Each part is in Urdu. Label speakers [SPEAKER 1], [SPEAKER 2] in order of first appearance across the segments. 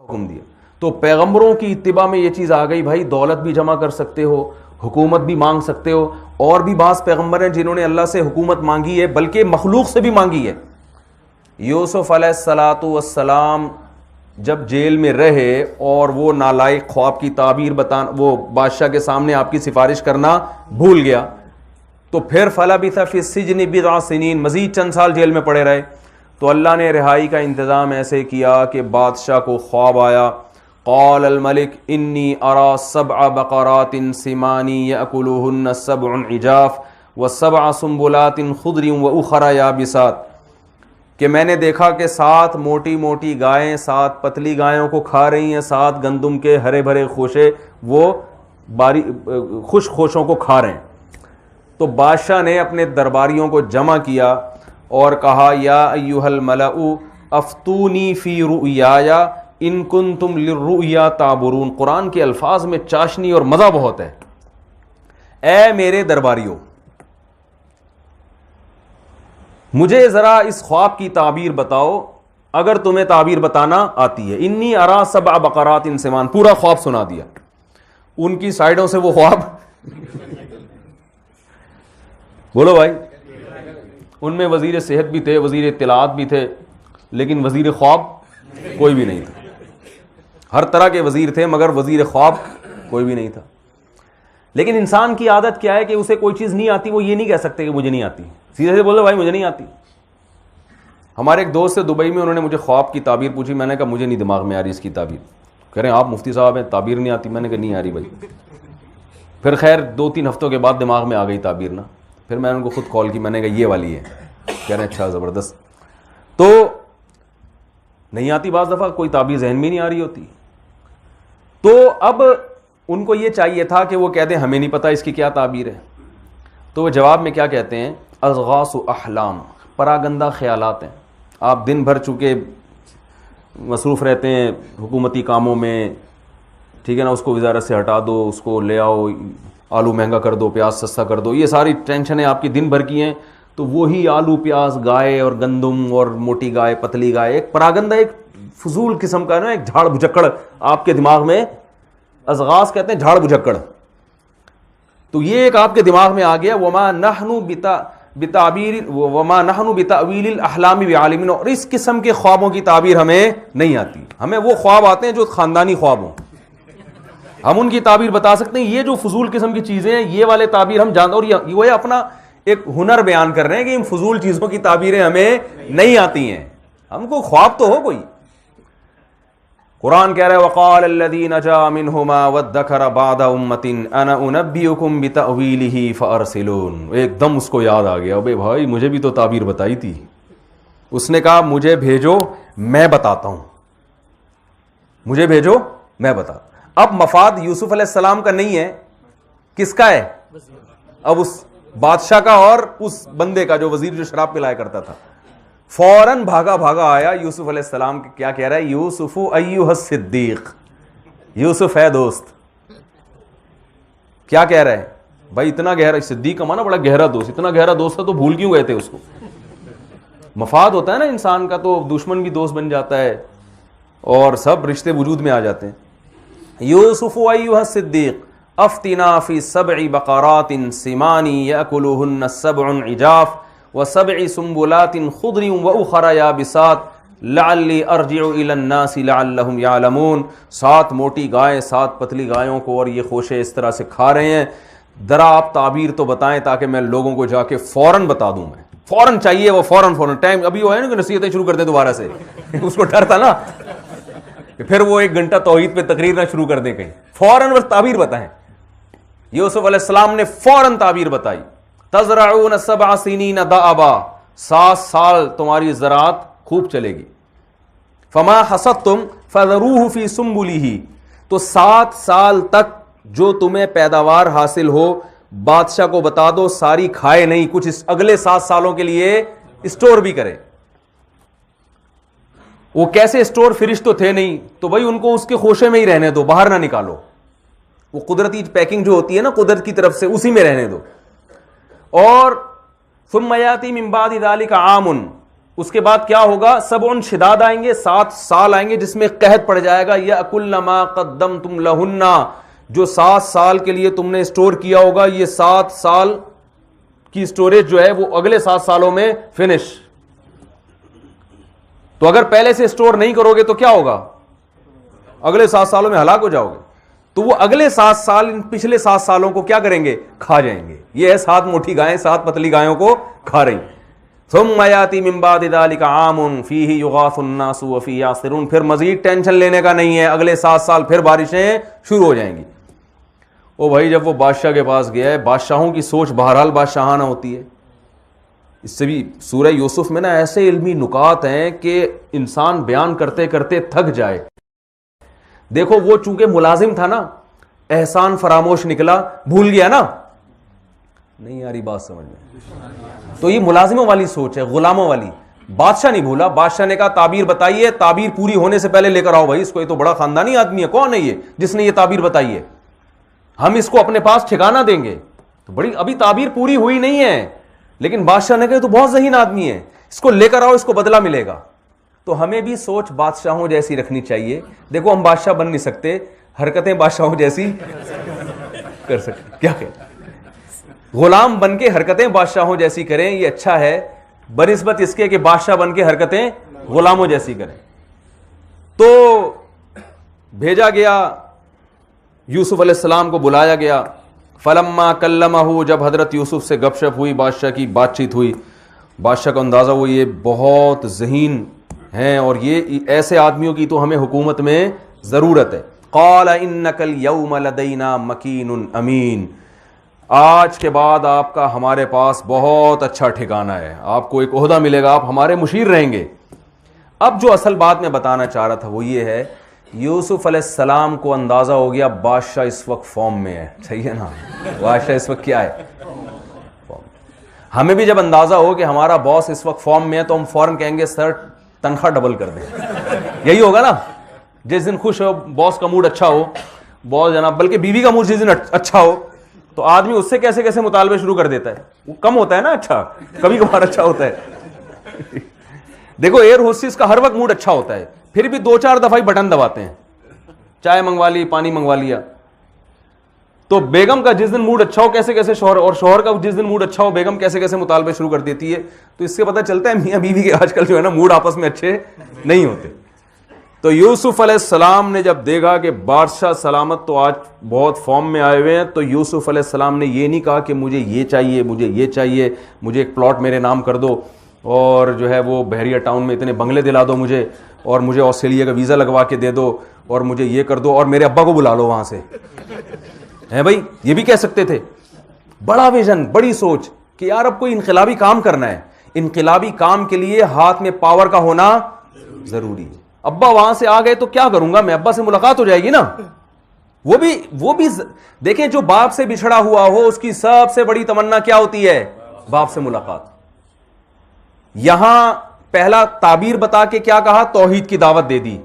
[SPEAKER 1] حکم دیا. تو پیغمبروں کی اتباع میں یہ چیز آ گئی بھائی دولت بھی جمع کر سکتے ہو, حکومت بھی مانگ سکتے ہو. اور بھی بعض پیغمبر ہیں جنہوں نے اللہ سے حکومت مانگی ہے, بلکہ مخلوق سے بھی مانگی ہے. یوسف علیہ الصلاۃ والسلام جب جیل میں رہے اور وہ نالائق خواب کی تعبیر بتانا, وہ بادشاہ کے سامنے آپ کی سفارش کرنا بھول گیا, تو پھر فلبث فی السجن بضع سنین, مزید چند سال جیل میں پڑے رہے. تو اللہ نے رہائی کا انتظام ایسے کیا کہ بادشاہ کو خواب آیا. قال الملک انی ارى 7 بقرات سمان یأکلوہن 7 عجاف و7 سنبلات خضر واخر یابسات, کہ میں نے دیکھا کہ 7 موٹی موٹی گائیں 7 پتلی گایوں کو کھا رہی ہیں, 7 گندم کے ہرے بھرے خوشے وہ خوش خوشوں کو کھا رہے ہیں. تو بادشاہ نے اپنے درباریوں کو جمع کیا اور کہا یا ایھا الملأ افتونی فی رؤیایا ان کنتم للرؤیا تعبرون. قرآن کے الفاظ میں چاشنی اور مزہ بہت ہے. اے میرے درباریوں, مجھے ذرا اس خواب کی تعبیر بتاؤ اگر تمہیں تعبیر بتانا آتی ہے. انی ارى 7 بقرات سمان, پورا خواب سنا دیا. ان کی سائڈوں سے وہ خواب بولو بھائی, ان میں وزیر صحت بھی تھے, وزیر اطلاعات بھی تھے, لیکن وزیر خواب کوئی بھی نہیں تھا. ہر طرح کے وزیر تھے مگر وزیر خواب کوئی بھی نہیں تھا. لیکن انسان کی عادت کیا ہے کہ اسے کوئی چیز نہیں آتی, وہ یہ نہیں کہہ سکتے کہ مجھے نہیں آتی, سیدھے سے بولو بھائی مجھے نہیں آتی. ہمارے ایک دوست سے دبئی میں, انہوں نے مجھے خواب کی تعبیر پوچھی, میں نے کہا مجھے نہیں دماغ میں آ رہی اس کی تعبیر. کہہ رہے ہیں آپ مفتی صاحب ہیں, تعبیر نہیں آتی. میں نے کہا نہیں آ رہی بھائی. پھر خیر 2-3 ہفتوں کے بعد دماغ میں آ گئی تعبیر نا. پھر میں نے ان کو خود کال کی, میں نے کہا یہ والی ہے. کہہ رہے ہیں اچھا زبردست. تو نہیں آتی, بعض دفعہ کوئی تعبیر ذہن میں نہیں آ رہی ہوتی. تو اب ان کو یہ چاہیے تھا کہ وہ کہہ دیں ہمیں نہیں پتہ اس کی کیا تعبیر ہے. تو وہ جواب میں کیا کہتے ہیں, اضغاث احلام, پراگندہ خیالات ہیں. آپ دن بھر چونکہ مصروف رہتے ہیں حکومتی کاموں میں, ٹھیک ہے نا, اس کو وزارت سے ہٹا دو, اس کو لے آؤ, آلو مہنگا کر دو, پیاز سستا کر دو, یہ ساری ٹینشنیں آپ کی دن بھر کی ہیں. تو وہی آلو پیاز گائے اور گندم اور موٹی گائے پتلی گائے, ایک پراگندہ ایک فضول قسم کا نا, ایک جھاڑ بھجکڑ آپ کے دماغ میں, ازغاث کہتے ہیں جھاڑ بھجکڑ. تو یہ ایک آپ کے دماغ میں آ گیا. وما نحن بتأویل الاحلام بعالمین, اور اس قسم کے خوابوں کی تعبیر ہمیں نہیں آتی. ہمیں وہ خواب آتے ہیں جو خاندانی خواب ہوں, ہم ان کی تعبیر بتا سکتے ہیں. یہ جو فضول قسم کی چیزیں ہیں یہ والے تعبیر ہم جانتے, اور وہ اپنا ایک ہنر بیان کر رہے ہیں کہ ان فضول چیزوں کی تعبیریں ہمیں نہیں آتی ہیں. ہم کو خواب تو ہو کوئی. قرآن کہہ رہا ہے وقال الذی نجا منہما وادکر بعد امۃ انا انبئکم بتأویلہ فارسلون. ایک دم اس کو یاد آ گیا, ابے بھائی مجھے بھی تو تعبیر بتائی تھی. اس نے کہا مجھے بھیجو میں بتاتا ہوں, مجھے بھیجو میں بتاتا. اب مفاد یوسف علیہ السلام کا نہیں ہے, کس کا ہے؟ اب اس بادشاہ کا اور اس بندے کا جو وزیر جو شراب پلایا کرتا تھا. فوراً بھاگا بھاگا آیا یوسف علیہ السلام. کیا کہہ رہا ہے؟ یوسف ایھا الصدیق, یوسف ہے دوست. کیا کہہ رہا ہے بھائی؟ اتنا گہرا, صدیق کا مانا بڑا گہرا دوست, اتنا گہرا دوست تھا تو بھول کیوں گئے تھے اس کو؟ مفاد ہوتا ہے نا انسان کا, تو دشمن بھی دوست بن جاتا ہے اور سب رشتے وجود میں آ جاتے ہیں. یوسف ایھا الصدیق افتنا فی 7 بقرات سمان یأکلوہن 7 عجاف و7 سنبلات خضر واخر یابسات لعلی ارجع الی الناس لعلہم یعلمون. 7 موٹی گائیں 7 پتلی گایوں کو اور یہ خوشے اس طرح سے کھا رہے ہیں, ذرا آپ تعبیر تو بتائیں تاکہ میں لوگوں کو جا کے فوراً بتا دوں. میں فوراً چاہیے, وہ فوراً ٹائم ابھی وہ ہے نا کہ نصیحتیں شروع کر دیں دوبارہ سے اس کو ڈر تھا نا کہ پھر وہ 1 گھنٹہ توحید پہ تقریر نہ شروع کر دیں کہیں. فوراً بس تعبیر بتائیں. یوسف علیہ السلام نے فوراً تعبیر بتائی. تزرعون 7 سنین دأبا, 7 سال تمہاری زراعت خوب چلے گی. فما حصدتم فذروہ فی سنبلہ, تو 7 سال تک جو تمہیں پیداوار حاصل ہو بادشاہ کو بتا دو, ساری کھائے نہیں, کچھ اگلے 7 سالوں کے لیے اسٹور بھی کرے. وہ کیسے اسٹور, فریج تو تھے نہیں, تو بھائی ان کو اس کے خوشے میں ہی رہنے دو, باہر نہ نکالو. وہ قدرتی پیکنگ جو ہوتی ہے نا قدرت کی طرف سے, اسی میں رہنے دو. اور ثم یاتی من بعد ذلک عام, اس کے بعد کیا ہوگا؟ 7 شداد آئیں گے، 7 سال آئیں گے جس میں قحط پڑ جائے گا. یأکلن ما قدمتم لہن، جو 7 سال کے لیے تم نے اسٹور کیا ہوگا، یہ 7 سال کی اسٹوریج جو ہے وہ اگلے 7 سالوں میں فنش. تو اگر پہلے سے اسٹور نہیں کرو گے تو کیا ہوگا؟ اگلے 7 سالوں میں ہلاک ہو جاؤ گے. تو وہ اگلے 7 سال ان پچھلے 7 سالوں کو کیا کریں گے؟ کھا جائیں گے. یہ ہے 7 موٹی گائیں 7 پتلی گایوں کو کھا رہی. ثم یاتی من بعد ذلک عام فیہ یغاث الناس وفیہ یعصرون. پھر مزید ٹینشن لینے کا نہیں ہے، اگلے 7 سال پھر بارشیں شروع ہو جائیں گی. او بھائی جب وہ بادشاہ کے پاس گیا ہے، بادشاہوں کی سوچ بہرحال بادشاہانہ ہوتی ہے. اس سے بھی سورہ یوسف میں نا ایسے علمی نکات ہیں کہ انسان بیان کرتے کرتے تھک جائے. دیکھو وہ چونکہ ملازم تھا نا، احسان فراموش نکلا، بھول گیا نا. نہیں یاری بات سمجھ میں. تو یہ ملازموں والی سوچ ہے، غلاموں والی. بادشاہ نہیں بھولا، بادشاہ نے کہا تعبیر بتائیے، تعبیر پوری ہونے سے پہلے لے کر آؤ بھائی اس کو، یہ تو بڑا خاندانی آدمی ہے. کون ہے یہ جس نے یہ تعبیر بتائی ہے؟ ہم اس کو اپنے پاس ٹھکانہ دیں گے. تو بڑی ابھی تعبیر پوری ہوئی نہیں ہے، لیکن بادشاہ نے کہا تو بہت ذہین آدمی ہے، اس کو لے کر آؤ، اس کو بدلہ ملے گا. تو ہمیں بھی سوچ بادشاہوں جیسی رکھنی چاہیے. دیکھو ہم بادشاہ بن نہیں سکتے، حرکتیں بادشاہوں جیسی کر سکتے. کیا کہ غلام بن کے حرکتیں بادشاہوں جیسی کریں، یہ اچھا ہے بنسبت اس کے کہ بادشاہ بن کے حرکتیں غلاموں جیسی کریں. تو بھیجا گیا، یوسف علیہ السلام کو بلایا گیا. فلما کلمہ، جب حضرت یوسف سے گپ شپ ہوئی، بادشاہ کی بات چیت ہوئی، بادشاہ کو اندازہ ہوا یہ بہت ذہین ہیں اور یہ ایسے آدمیوں کی تو ہمیں حکومت میں ضرورت ہے. قال انک اليوم لدینا مکین امین. آج کے بعد آپ کا ہمارے پاس بہت اچھا ٹھکانہ ہے، آپ کو ایک عہدہ ملے گا، آپ ہمارے مشیر رہیں گے. اب جو اصل بات میں بتانا چاہ رہا تھا وہ یہ ہے، یوسف علیہ السلام کو اندازہ ہو گیا بادشاہ اس وقت فارم میں ہے. صحیح ہے نا؟ بادشاہ اس وقت کیا ہے؟ ہمیں بھی جب اندازہ ہو کہ ہمارا باس اس وقت فارم میں ہے تو ہم فوراً کہیں گے سر تنخواہ ڈبل کر دیں. یہی ہوگا نا. جس دن خوش ہو، باس کا موڈ اچھا ہو، باس جناب بلکہ بیوی کا موڈ جس دن اچھا ہو تو آدمی اس سے کیسے کیسے مطالبے شروع کر دیتا ہے. وہ کم ہوتا ہے نا اچھا، کبھی کبھار اچھا ہوتا ہے. دیکھو ایئر ہوسٹس کا ہر وقت موڈ اچھا ہوتا ہے، پھر بھی 2-4 دفعہ ہی بٹن دباتے ہیں، چائے منگوا لی، پانی منگوا لیا. تو بیگم کا جس دن موڈ اچھا ہو کیسے کیسے شوہر، اور شوہر کا جس دن موڈ اچھا ہو بیگم کیسے کیسے مطالبے شروع کر دیتی ہے. تو اس سے پتہ چلتا ہے میاں بیوی کے آج کل جو ہے نا موڈ آپس میں اچھے نہیں ہوتے. تو یوسف علیہ السلام نے جب دیکھا کہ بادشاہ سلامت تو آج بہت فارم میں آئے ہوئے ہیں، تو یوسف علیہ السلام نے یہ نہیں کہا کہ مجھے یہ چاہیے، مجھے یہ چاہیے، مجھے ایک پلاٹ میرے نام کر دو، اور جو ہے وہ بحریہ ٹاؤن میں اتنے بنگلے دلا دو مجھے، اور مجھے آسٹریلیا کا ویزا لگوا کے دے دو، اور مجھے یہ کر دو، اور میرے ابا کو بلا لو وہاں سے. ہے بھائی یہ بھی کہہ سکتے تھے. بڑا ویژن، بڑی سوچ کہ یار اب کوئی انقلابی کام کرنا ہے، انقلابی کام کے لیے ہاتھ میں پاور کا ہونا ضروری ہے. ابا وہاں سے آ گئے تو کیا کروں گا میں، ابا سے ملاقات ہو جائے گی نا. وہ بھی دیکھیں جو باپ سے بچھڑا ہوا ہو اس کی سب سے بڑی تمنا کیا ہوتی ہے؟ باپ سے ملاقات. یہاں پہلا تعبیر بتا کے کیا کہا؟ توحید کی دعوت دے دی.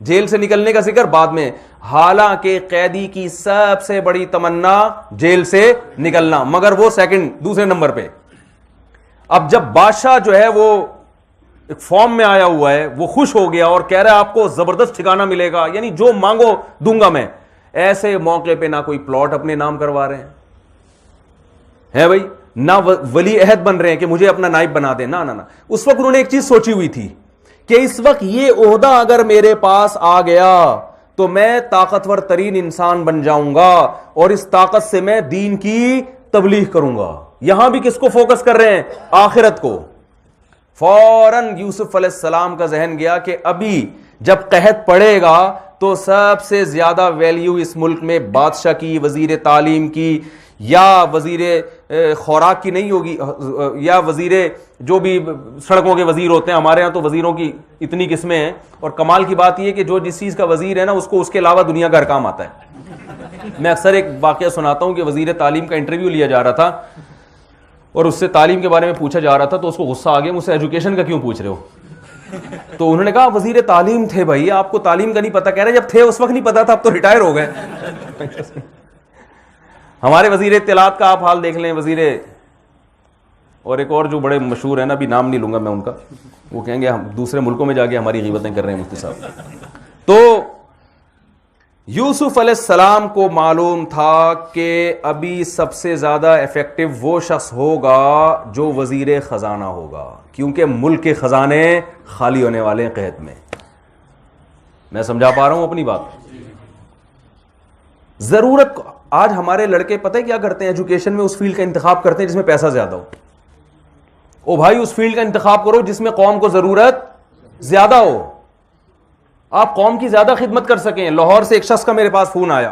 [SPEAKER 1] جیل سے نکلنے کا ذکر بعد میں، حالانکہ قیدی کی سب سے بڑی تمنا جیل سے نکلنا، مگر وہ دوسرے نمبر پہ. اب جب بادشاہ جو ہے وہ ایک فارم میں آیا ہوا ہے، وہ خوش ہو گیا اور کہہ رہا ہے آپ کو زبردست ٹھکانہ ملے گا، یعنی جو مانگو دوں گا میں. ایسے موقع پہ نہ کوئی پلاٹ اپنے نام کروا رہے ہیں بھائی، نہ ولی عہد بن رہے ہیں کہ مجھے اپنا نائب بنا دیں. نہ اس وقت انہوں نے ایک چیز سوچی ہوئی تھی کہ اس وقت یہ عہدہ اگر میرے پاس آ گیا تو میں طاقتور ترین انسان بن جاؤں گا اور اس طاقت سے میں دین کی تبلیغ کروں گا. یہاں بھی کس کو فوکس کر رہے ہیں؟ آخرت کو. فوراً یوسف علیہ السلام کا ذہن گیا کہ ابھی جب قحط پڑے گا تو سب سے زیادہ ویلیو اس ملک میں بادشاہ کی، وزیر تعلیم کی، یا وزیر خوراک کی نہیں ہوگی، یا وزیر جو بھی سڑکوں کے وزیر ہوتے ہیں. ہمارے ہاں تو وزیروں کی اتنی قسمیں ہیں، اور کمال کی بات یہ کہ جو جس چیز کا وزیر ہے نا اس کو اس کے علاوہ دنیا کا ہر کام آتا ہے. میں اکثر ایک واقعہ سناتا ہوں کہ وزیر تعلیم کا انٹرویو لیا جا رہا تھا اور اس سے تعلیم کے بارے میں پوچھا جا رہا تھا، تو اس کو غصہ آ گیا، مجھ سے ایجوکیشن کا کیوں پوچھ رہے ہو؟ تو انہوں نے کہا وزیر تعلیم تھے بھائی، آپ کو تعلیم کا نہیں پتا. کہہ رہے جب تھے اس وقت نہیں پتا تھا، اب تو ریٹائر ہو گئے. ہمارے وزیر اطلاعات کا آپ حال دیکھ لیں، وزیر اور ایک اور جو بڑے مشہور ہیں نا, ابھی نام نہیں لوں گا میں ان کا, وہ کہیں گے ہم دوسرے ملکوں میں جا کے ہماری غیبتیں کر رہے ہیں مفتی صاحب. تو یوسف علیہ السلام کو معلوم تھا کہ ابھی سب سے زیادہ افیکٹو وہ شخص ہوگا جو وزیر خزانہ ہوگا, کیونکہ ملک کے خزانے خالی ہونے والے ہیں قحط میں. میں سمجھا پا رہا ہوں اپنی بات؟ ضرورت آج ہمارے لڑکے پتہ ہے کیا کرتے ہیں, ایجوکیشن میں اس فیلڈ کا انتخاب کرتے ہیں جس میں پیسہ زیادہ ہو. او بھائی اس فیلڈ کا انتخاب کرو جس میں قوم کو ضرورت زیادہ ہو, آپ قوم کی زیادہ خدمت کر سکیں. لاہور سے ایک شخص کا میرے پاس فون آیا,